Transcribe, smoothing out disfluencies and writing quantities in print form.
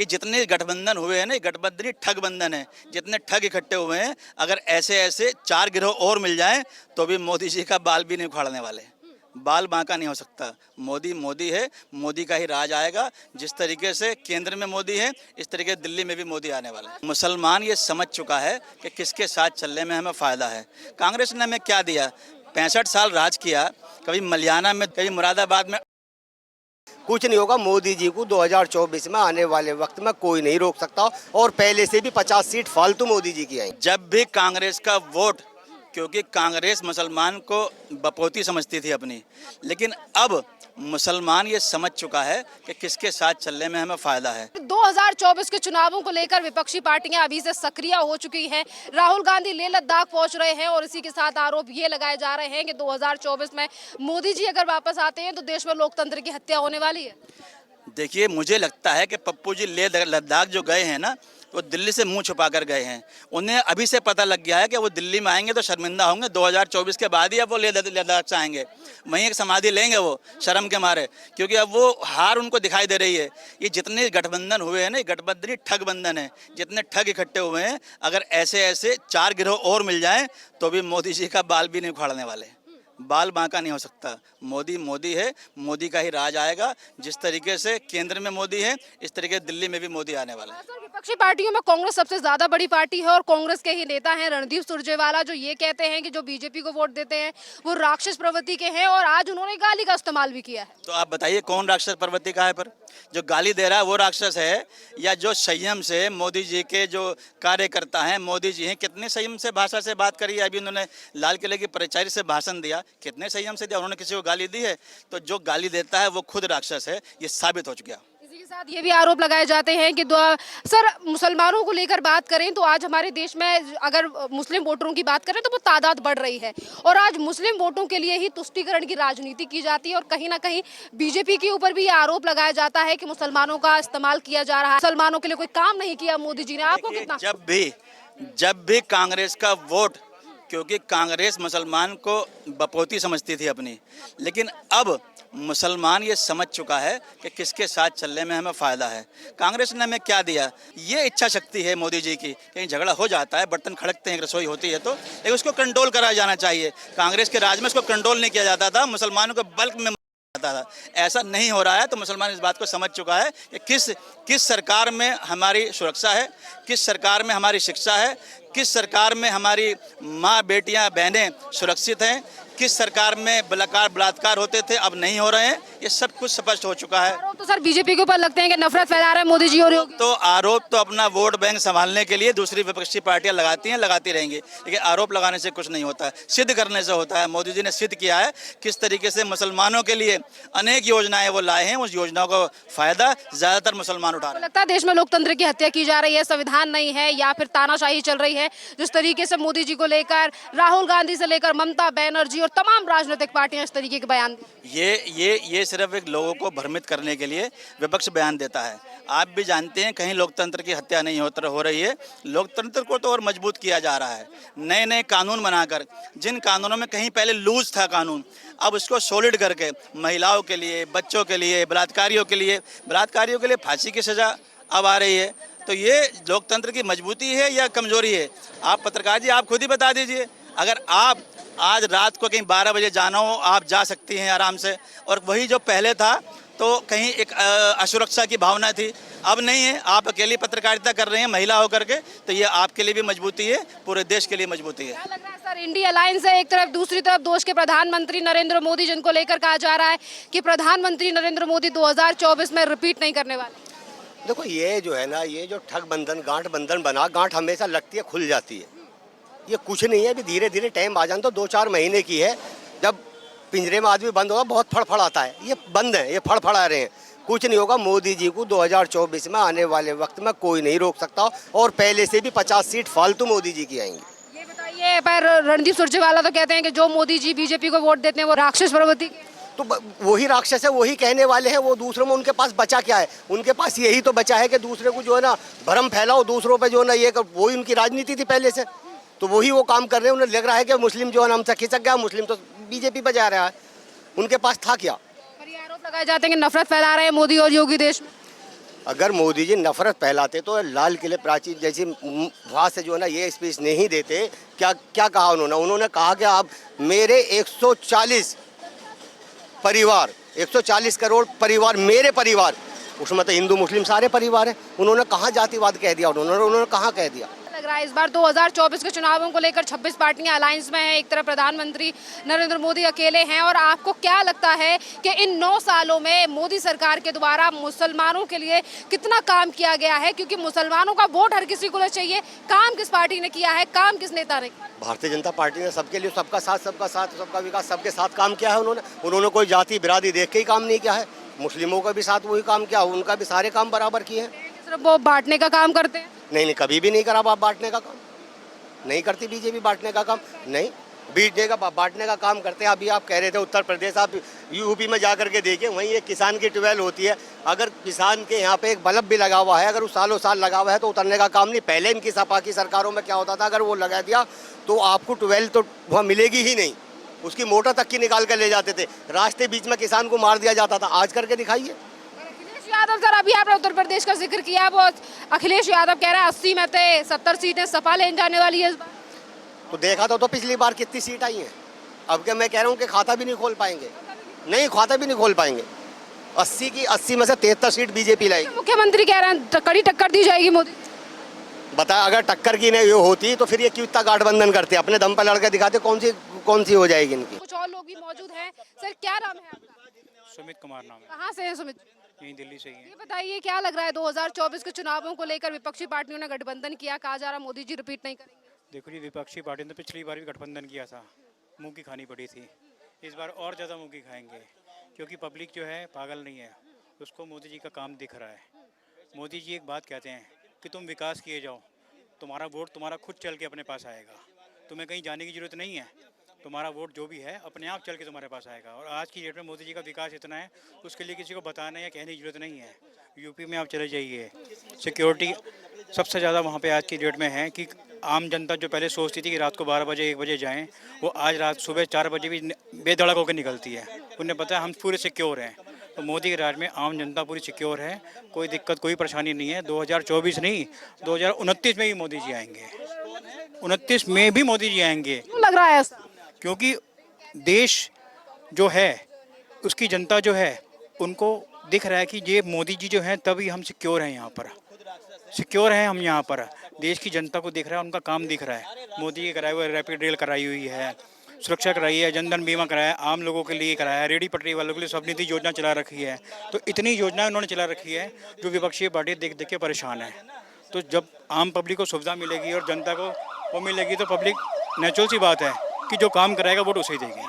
ये जितने गठबंधन हुए हैं ना, गठबंधन ही ठग बंधन है। जितने ठग इकट्ठे हुए हैं, अगर ऐसे ऐसे 4 गिरोह और मिल जाएं तो भी मोदी जी का बाल भी नहीं उखाड़ने वाले। बाल बांका नहीं हो सकता। मोदी मोदी है, मोदी का ही राज आएगा। जिस तरीके से केंद्र में मोदी है, इस तरीके दिल्ली में भी मोदी आने वाला है। मुसलमान ये समझ चुका है कि किसके साथ चलने में हमें फ़ायदा है। कांग्रेस ने हमें क्या दिया? 65 साल राज किया, कभी मलियाना में, कभी मुरादाबाद में। कुछ नहीं होगा। मोदी जी को 2024 में आने वाले वक्त में कोई नहीं रोक सकता और पहले से भी 50 सीट फालतू मोदी जी की आई। जब भी कांग्रेस का वोट, क्योंकि कांग्रेस मुसलमान को बपौती समझती थी अपनी, लेकिन अब मुसलमान ये समझ चुका है कि किसके साथ चलने में हमें फ़ायदा है। 2024 के चुनावों को लेकर विपक्षी पार्टियां अभी से सक्रिय हो चुकी हैं। राहुल गांधी लेह लद्दाख पहुंच रहे हैं और इसी के साथ आरोप ये लगाए जा रहे हैं कि 2024 में मोदी जी अगर वापस आते हैं तो देश में लोकतंत्र की हत्या होने वाली है। देखिए, मुझे लगता है कि पप्पू जी लेह लद्दाख जो गए हैं ना, वो दिल्ली से मुंह छुपा कर गए हैं। उन्हें अभी से पता लग गया है कि वो दिल्ली में आएंगे तो शर्मिंदा होंगे। 2024 के बाद ही अब वो लेह लद्दाख से आएंगे, वहीं एक समाधि लेंगे वो शर्म के मारे, क्योंकि अब वो हार उनको दिखाई दे रही है। ये जितने गठबंधन हुए हैं ना, गठबंधन ही ठग बंधन है। जितने ठग इकट्ठे हुए हैं, अगर ऐसे ऐसे 4 गिरोह और मिल जाएं तो भी मोदी जी का बाल भी नहीं उखाड़ने वाले। बाल बांका नहीं हो सकता। मोदी मोदी है, मोदी का ही राज आएगा। जिस तरीके से केंद्र में मोदी है, इस तरीके दिल्ली में भी मोदी आने वाला है। विपक्षी पार्टियों में कांग्रेस सबसे ज्यादा बड़ी पार्टी है और कांग्रेस के ही नेता हैं रणदीप सुरजेवाला, जो ये कहते हैं कि जो बीजेपी को वोट देते हैं वो राक्षस प्रवृत्ति के हैं और आज उन्होंने गाली का इस्तेमाल भी किया है। तो आप बताइए, कौन राक्षस प्रवृत्ति का है? पर जो गाली दे रहा है वो राक्षस है, या जो संयम से मोदी जी के जो कार्यकर्ता हैं, मोदी जी हैं, कितने संयम से भाषा से बात करी है। अभी उन्होंने लाल किले की परिचारी से भाषण दिया, कितने संयम से दिया? उन्होंने किसी को गाली दी है? तो जो गाली देता है वो खुद राक्षस है, ये साबित हो चुका। इसी के साथ ये भी आरोप लगाए जाते हैं कि सर, मुसलमानों को लेकर बात करें तो आज हमारे देश में अगर मुस्लिम वोटरों की बात करें तो वो तादाद बढ़ रही है और आज मुस्लिम वोटों के लिए ही तुष्टीकरण की राजनीति की जाती है और कहीं ना कहीं बीजेपी के ऊपर भी ये आरोप लगाया जाता है कि मुसलमानों का इस्तेमाल किया जा रहा है। मुसलमानों के लिए कोई काम नहीं किया मोदी जी ने। आपको कितना? जब भी कांग्रेस का वोट, क्योंकि कांग्रेस मुसलमान को बपौती समझती थी अपनी, लेकिन अब मुसलमान ये समझ चुका है कि किसके साथ चलने में हमें फ़ायदा है। कांग्रेस ने हमें क्या दिया? ये इच्छा शक्ति है मोदी जी की। कहीं झगड़ा हो जाता है, बर्तन खड़कते हैं, रसोई होती है, तो लेकिन उसको कंट्रोल कराया जाना चाहिए। कांग्रेस के राज में उसको कंट्रोल नहीं किया जाता था, मुसलमानों को बल्क में जाता था। ऐसा नहीं हो रहा है। तो मुसलमान इस बात को समझ चुका है कि किस सरकार में हमारी सुरक्षा है, किस सरकार में हमारी शिक्षा है, किस सरकार में हमारी माँ, बेटियां, बहनें सुरक्षित हैं, किस सरकार में बलात्कार होते थे अब नहीं हो रहे हैं। ये सब कुछ स्पष्ट हो चुका है। आरोप तो सर बीजेपी के ऊपर लगते हैं कि नफरत फैला रहे हैं मोदी जी और योगी। तो आरोप तो अपना वोट बैंक संभालने के लिए दूसरी विपक्षी पार्टियां लगाती हैं, लगाती रहेंगी, लेकिन आरोप लगाने से कुछ नहीं होता है, सिद्ध करने से होता है। मोदी जी ने सिद्ध किया है किस तरीके से मुसलमानों के लिए अनेक योजनाएं वो लाए हैं। उस योजनाओं का फायदा ज्यादातर मुसलमान उठा रहे हैं। लगता है देश में लोकतंत्र की हत्या की जा रही है, संविधान नहीं है या फिर तानाशाही चल रही है। जिस तरीके से मोदी जी को लेकर राहुल गांधी से लेकर ममता बनर्जी और तमाम राजनीतिक पार्टियां इस तरीके के बयान ये सिर्फ एक लोगों को भ्रमित करने के लिए विपक्ष बयान देता है। आप भी जानते हैं कहीं लोकतंत्र की हत्या नहीं हो रही है। लोकतंत्र को तो और मजबूत किया जा रहा है, नए नए कानून बनाकर। जिन कानूनों में कहीं पहले लूज था कानून, अब उसको सॉलिड करके महिलाओं के लिए, बच्चों के लिए, बलात्कारियों के लिए फांसी की सजा अब आ रही है। तो ये लोकतंत्र की मजबूती है या कमजोरी है? आप पत्रकार जी, आप खुद ही बता दीजिए। अगर आप आज रात को कहीं 12 बजे जाना हो, आप जा सकती हैं आराम से, और वही जो पहले था तो कहीं एक असुरक्षा की भावना थी, अब नहीं है। आप अकेली पत्रकारिता कर रहे हैं महिला होकर के, तो ये आपके लिए भी मजबूती है, पूरे देश के लिए मजबूती है। क्या लग रहा है सर, इंडिया अलायंस है एक तरफ, दूसरी तरफ देश के प्रधानमंत्री नरेंद्र मोदी, जिनको लेकर कहा जा रहा है कि प्रधानमंत्री नरेंद्र मोदी 2024 में रिपीट नहीं करने वाले। देखो, ये जो है ना, ये जो ठग बंधन, गांठ बंधन बना, गांठ हमेशा लगती है, खुल जाती है। ये कुछ नहीं है, अभी धीरे धीरे टाइम आ जाने तो 2-4 महीने की है। जब पिंजरे में आदमी बंद होगा बहुत फड़फड़ आता है। ये बंद है, ये फड़फड़ा रहे हैं। कुछ नहीं होगा। मोदी जी को 2024 में आने वाले वक्त में कोई नहीं रोक सकता और पहले से भी 50 सीट फालतू मोदी जी की आएंगी। ये बताइए, पर रणदीप सुरजेवाला तो कहते हैं कि जो मोदी जी बीजेपी को वोट देते हैं वो राक्षस प्रवृत्ति के। तो वही राक्षस है, वही कहने वाले हैं। वो दूसरों में उनके पास बचा क्या है? उनके पास यही तो बचा है कि दूसरे को जो है ना भ्रम फैलाओ, दूसरों पे जो है ना ये, वही उनकी राजनीति थी पहले से। तो वही वो काम कर रहे हैं। उन्हें लग रहा है कि मुस्लिम जो है ना हमसे खिसक गया, मुस्लिम तो बीजेपी पे जा रहा है। उनके पास था क्या? पर ये आरोप लगाए जाते हैं कि नफरत फैला रहे हैं मोदी और योगी देश में। अगर मोदी जी नफरत फैलाते तो लाल किले प्राचीर जैसी वहाँ से जो है ना ये स्पीच नहीं देते। क्या क्या कहा उन्होंने कहा कि आप मेरे 140 परिवार 140 करोड़ परिवार मेरे परिवार, उसमें तो हिंदू मुस्लिम सारे परिवार हैं। उन्होंने कहाँ जातिवाद कह दिया, उन्होंने कहाँ कह दिया। लग रहा है इस बार 2024 के चुनावों को लेकर 26 पार्टियां अलायंस में हैं। एक तरफ प्रधानमंत्री नरेंद्र मोदी अकेले हैं, और आपको क्या लगता है कि इन 9 सालों में मोदी सरकार के द्वारा मुसलमानों के लिए कितना काम किया गया है? क्योंकि मुसलमानों का वोट हर किसी को चाहिए। काम किस पार्टी ने किया है, काम किस नेता ने किया? भारतीय जनता पार्टी ने सबके लिए सबका साथ सबका विकास सबके साथ काम किया है। उन्होंने कोई जाति बिरादरी देख के ही काम नहीं किया है। मुस्लिमों का भी साथ वही काम किया, उनका भी सारे काम बराबर किए हैं। सिर्फ वो बांटने का काम करते हैं? नहीं, कभी भी नहीं करा बांटने का काम, नहीं करती बीजेपी बांटने का काम, नहीं बांटने का काम करते हैं। अभी आप कह रहे थे उत्तर प्रदेश, आप यूपी में जा करके देखिए, वहीं एक किसान की ट्यूबवेल होती है। अगर किसान के यहाँ पे एक बल्ब भी लगा हुआ है, अगर वो सालों साल लगा हुआ है तो उतरने का काम नहीं। पहले इनकी सपा की सरकारों में क्या होता था, अगर वो लगा दिया तो आपको ट्यूबवेल तो वहाँ मिलेगी ही नहीं, उसकी मोटर तक की निकाल कर ले जाते थे। रास्ते बीच में किसान को मार दिया जाता था। आज करके दिखाइए। यादव सर, अभी आपने उत्तर प्रदेश का जिक्र किया, वो अखिलेश यादव कह रहे हैं 80 में से 70 सीटें सपा लेने जाने वाली है इस बार। तो देखा तो पिछली बार कितनी सीट आई हैं। अब क्या मैं कह रहा हूँ कि खाता भी नहीं खोल पाएंगे, नहीं खाता भी नहीं खोल पाएंगे। 80 में से 73 सीट बीजेपी लाएगी। मुख्यमंत्री कह रहे हैं कड़ी टक्कर दी जाएगी मोदी। बता, अगर टक्कर की नहीं होती तो फिर ये क्यों इतना गठबंधन करते? अपने दम पर लड़के दिखाते, कौन सी हो जाएगी इनकी। कुछ और लोग भी मौजूद हैं। सर, क्या नाम है आपका? सुमित कुमार नाम है। कहाँ से हैं सुमित? यहीं दिल्ली से ही है। ये बताइए, क्या लग रहा है 2024 के चुनावों को लेकर विपक्षी पार्टियों ने गठबंधन किया, कहा जा रहा मोदी जी रिपीट नहीं करेंगे? देखो जी, विपक्षी पार्टी ने पिछली बार भी गठबंधन किया था, मुंह की खानी पड़ी थी। इस बार और ज़्यादा मुंह की खाएंगे, क्योंकि पब्लिक जो है पागल नहीं है, उसको मोदी जी का काम दिख रहा है। मोदी जी एक बात कहते हैं कि तुम विकास किए जाओ, तुम्हारा वोट तुम्हारा खुद चल के अपने पास आएगा, तुम्हें कहीं जाने की ज़रूरत नहीं है, तुम्हारा वोट जो भी है अपने आप चल के तुम्हारे पास आएगा। और आज की डेट में मोदी जी का विकास इतना है, उसके लिए किसी को बताने या कहने की जरूरत नहीं है। यूपी में आप चले जाइए, सिक्योरिटी सबसे ज़्यादा वहाँ पे आज की डेट में है कि आम जनता जो पहले सोचती थी कि रात को 12 बजे 1 बजे जाएं, वो आज रात सुबह 4 बजे भी बेधड़क होकर निकलती है। उन्हें पता है हम पूरे सिक्योर हैं। तो मोदी के राज में आम जनता पूरी सिक्योर है, कोई दिक्कत कोई परेशानी नहीं है। 2024 नहीं, 2029 में भी मोदी जी आएंगे, 29 में भी मोदी जी आएंगे। क्यों लग रहा है ऐसा? क्योंकि देश जो है, उसकी जनता जो है, उनको दिख रहा है कि ये मोदी जी जो हैं तभी हम सिक्योर हैं, यहाँ पर सिक्योर हैं हम यहाँ पर। देश की जनता को दिख रहा है, उनका काम दिख रहा है। मोदी के कराए हुए रैपिड रेल कराई हुई है, सुरक्षा कराई है, जनधन बीमा कराया, आम लोगों के लिए कराया, रेडी पटरी वालों के लिए स्वनिधि योजना चला रखी है। तो इतनी योजनाएं उन्होंने चला रखी है जो विपक्षी पार्टी देख देख के परेशान है। तो जब आम पब्लिक को सुविधा मिलेगी और जनता को वो मिलेगी तो पब्लिक नेचुरल सी बात है कि जो काम कराएगा वोट उसे ही देगी।